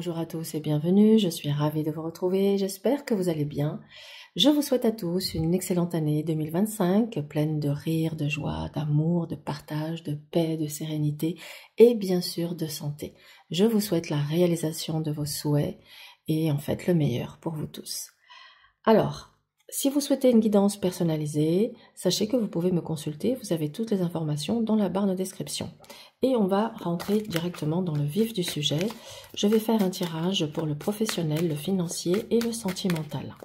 Bonjour à tous et bienvenue, je suis ravie de vous retrouver, j'espère que vous allez bien. Je vous souhaite à tous une excellente année 2025, pleine de rire, de joie, d'amour, de partage, de paix, de sérénité et bien sûr de santé. Je vous souhaite la réalisation de vos souhaits et en fait le meilleur pour vous tous. Alors, si vous souhaitez une guidance personnalisée, sachez que vous pouvez me consulter, vous avez toutes les informations dans la barre de description. Et on va rentrer directement dans le vif du sujet. Je vais faire un tirage pour le professionnel, le financier et le sentimental.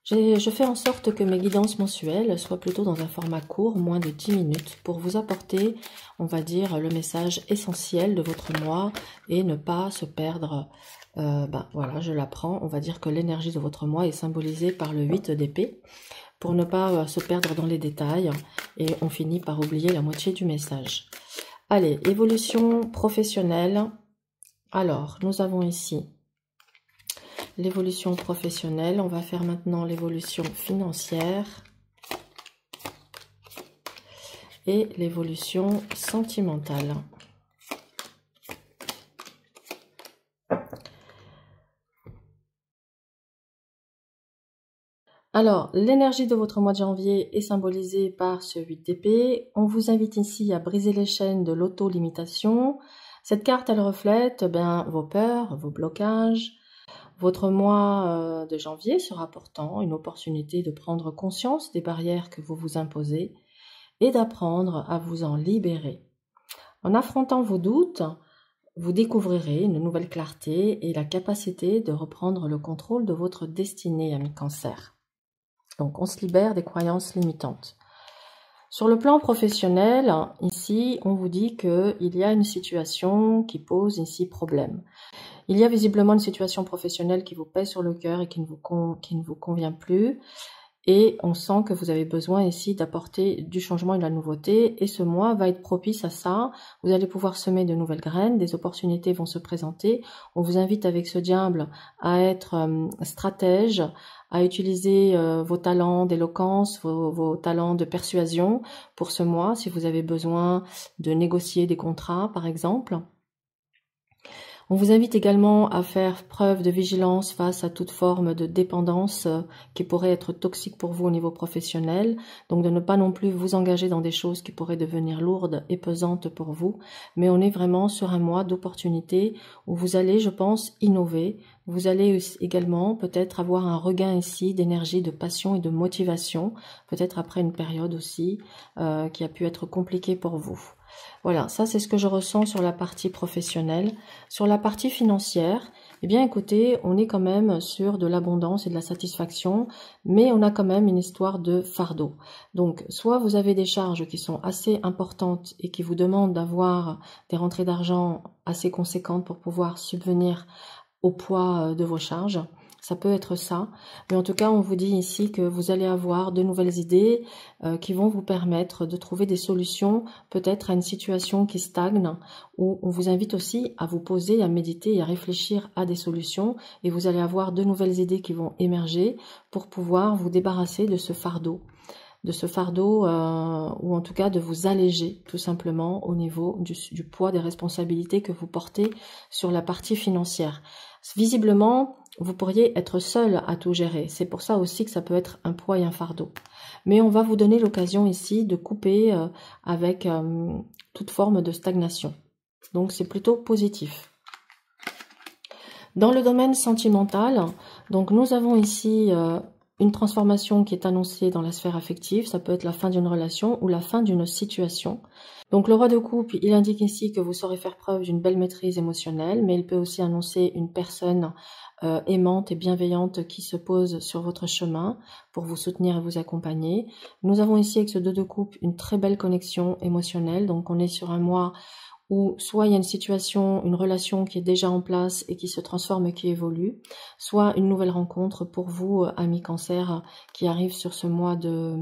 Je fais en sorte que mes guidances mensuelles soient plutôt dans un format court, moins de 10 minutes, pour vous apporter, on va dire, le message essentiel de votre mois et ne pas se perdre. Voilà, je l'apprends. On va dire que l'énergie de votre mois est symbolisée par le 8 d'épée, pour ne pas se perdre dans les détails et on finit par oublier la moitié du message. Allez, évolution professionnelle. Alors, nous avons ici l'évolution professionnelle. On va faire maintenant l'évolution financière et l'évolution sentimentale. Alors, l'énergie de votre mois de janvier est symbolisée par ce 8 d'épée. On vous invite ici à briser les chaînes de l'auto-limitation. Cette carte, elle reflète vos peurs, vos blocages. Votre mois de janvier sera pourtant une opportunité de prendre conscience des barrières que vous vous imposez et d'apprendre à vous en libérer. En affrontant vos doutes, vous découvrirez une nouvelle clarté et la capacité de reprendre le contrôle de votre destinée, ami Cancer. Donc, on se libère des croyances limitantes. Sur le plan professionnel, ici, on vous dit qu'il y a une situation qui pose ici problème. Il y a visiblement une situation professionnelle qui vous pèse sur le cœur et qui ne vous convient plus. Et on sent que vous avez besoin ici d'apporter du changement et de la nouveauté. Et ce mois va être propice à ça. Vous allez pouvoir semer de nouvelles graines, des opportunités vont se présenter. On vous invite avec ce diable à être stratège, à utiliser vos talents d'éloquence, vos talents de persuasion pour ce mois, si vous avez besoin de négocier des contrats, par exemple. On vous invite également à faire preuve de vigilance face à toute forme de dépendance qui pourrait être toxique pour vous au niveau professionnel. Donc de ne pas non plus vous engager dans des choses qui pourraient devenir lourdes et pesantes pour vous. Mais on est vraiment sur un mois d'opportunités où vous allez, je pense, innover. Vous allez également peut-être avoir un regain ici d'énergie, de passion et de motivation. Peut-être après une période aussi qui a pu être compliquée pour vous. Voilà, ça c'est ce que je ressens sur la partie professionnelle. Sur la partie financière, eh bien écoutez, on est quand même sur de l'abondance et de la satisfaction, mais on a quand même une histoire de fardeau. Donc, soit vous avez des charges qui sont assez importantes et qui vous demandent d'avoir des rentrées d'argent assez conséquentes pour pouvoir subvenir au poids de vos charges. Ça peut être ça, mais en tout cas, on vous dit ici que vous allez avoir de nouvelles idées qui vont vous permettre de trouver des solutions peut-être à une situation qui stagne, où on vous invite aussi à vous poser, à méditer et à réfléchir à des solutions, et vous allez avoir de nouvelles idées qui vont émerger pour pouvoir vous débarrasser de ce fardeau. Ou en tout cas de vous alléger tout simplement au niveau du poids des responsabilités que vous portez sur la partie financière. Visiblement, vous pourriez être seul à tout gérer. C'est pour ça aussi que ça peut être un poids et un fardeau. Mais on va vous donner l'occasion ici de couper avec toute forme de stagnation. Donc c'est plutôt positif. Dans le domaine sentimental, donc nous avons ici une transformation qui est annoncée dans la sphère affective. Ça peut être la fin d'une relation ou la fin d'une situation. Donc le roi de coupe, il indique ici que vous saurez faire preuve d'une belle maîtrise émotionnelle, mais il peut aussi annoncer une personne aimante et bienveillante qui se pose sur votre chemin pour vous soutenir et vous accompagner. Nous avons ici avec ce 2 de coupe une très belle connexion émotionnelle. Donc on est sur un mois où soit il y a une situation, une relation qui est déjà en place et qui se transforme et qui évolue, soit une nouvelle rencontre pour vous, amis Cancer, qui arrive sur ce mois de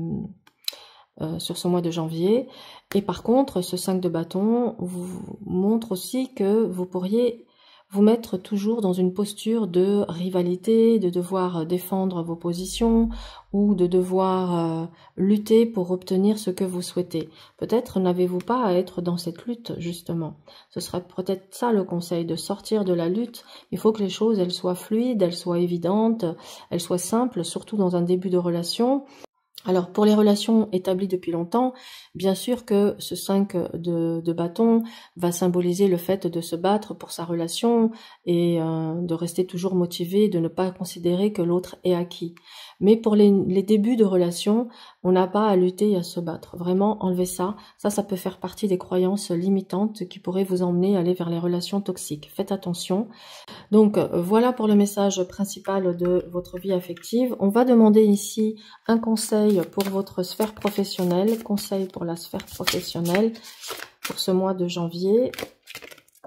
janvier. Et par contre, ce 5 de bâton vous montre aussi que vous pourriez vous mettre toujours dans une posture de rivalité, de devoir défendre vos positions ou de devoir lutter pour obtenir ce que vous souhaitez. Peut-être n'avez-vous pas à être dans cette lutte, justement. Ce serait peut-être ça le conseil, de sortir de la lutte. Il faut que les choses, elles soient fluides, elles soient évidentes, elles soient simples, surtout dans un début de relation. Alors, pour les relations établies depuis longtemps, bien sûr que ce 5 de bâton va symboliser le fait de se battre pour sa relation et de rester toujours motivé, de ne pas considérer que l'autre est acquis. Mais pour les débuts de relation, on n'a pas à lutter et à se battre. Vraiment, enlevez ça. Ça peut faire partie des croyances limitantes qui pourraient vous emmener à aller vers les relations toxiques. Faites attention. Donc, voilà pour le message principal de votre vie affective. On va demander ici un conseil pour votre sphère professionnelle, conseil pour la sphère professionnelle pour ce mois de janvier.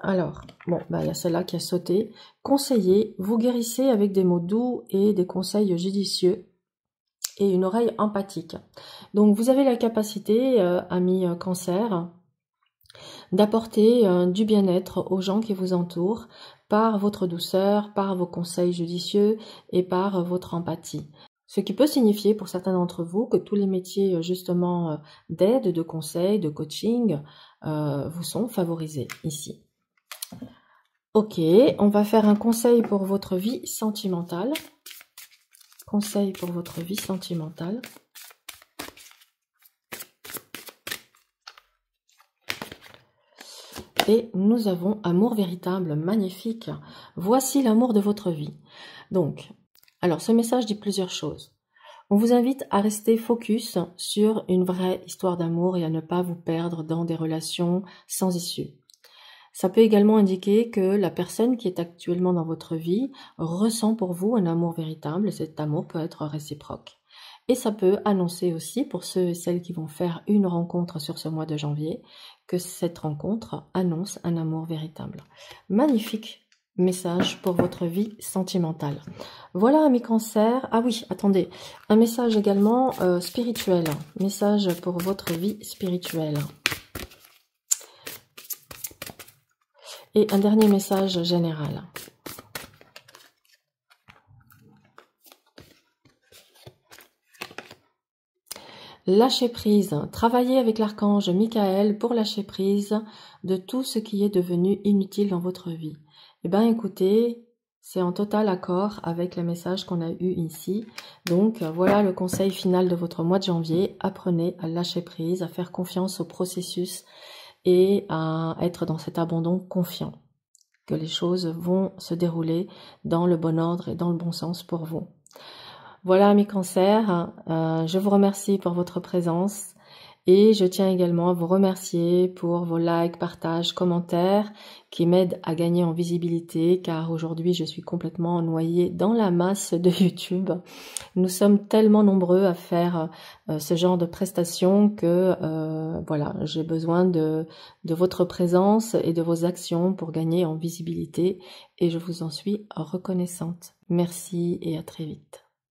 Alors, bon, il y a celle-là qui a sauté. Conseiller, vous guérissez avec des mots doux et des conseils judicieux et une oreille empathique. Donc, vous avez la capacité, ami Cancer, d'apporter du bien-être aux gens qui vous entourent par votre douceur, par vos conseils judicieux et par votre empathie. Ce qui peut signifier pour certains d'entre vous que tous les métiers justement d'aide, de conseil, de coaching vous sont favorisés ici. Ok, on va faire un conseil pour votre vie sentimentale. Conseil pour votre vie sentimentale. Et nous avons amour véritable, magnifique. Voici l'amour de votre vie. Donc, alors ce message dit plusieurs choses. On vous invite à rester focus sur une vraie histoire d'amour et à ne pas vous perdre dans des relations sans issue. Ça peut également indiquer que la personne qui est actuellement dans votre vie ressent pour vous un amour véritable et cet amour peut être réciproque. Et ça peut annoncer aussi, pour ceux et celles qui vont faire une rencontre sur ce mois de janvier, que cette rencontre annonce un amour véritable. Magnifique message pour votre vie sentimentale. Voilà, amis Cancer. Ah oui, attendez. Un message également spirituel. Message pour votre vie spirituelle. Et un dernier message général. Lâcher prise. Travaillez avec l'archange Michael pour lâcher prise de tout ce qui est devenu inutile dans votre vie. Eh bien, écoutez, c'est en total accord avec le message qu'on a eu ici. Donc, voilà le conseil final de votre mois de janvier. Apprenez à lâcher prise, à faire confiance au processus et à être dans cet abandon confiant. Que les choses vont se dérouler dans le bon ordre et dans le bon sens pour vous. Voilà, amis Cancer, je vous remercie pour votre présence et je tiens également à vous remercier pour vos likes, partages, commentaires qui m'aident à gagner en visibilité car aujourd'hui je suis complètement noyée dans la masse de YouTube. Nous sommes tellement nombreux à faire ce genre de prestations que voilà, j'ai besoin de votre présence et de vos actions pour gagner en visibilité et je vous en suis reconnaissante. Merci et à très vite.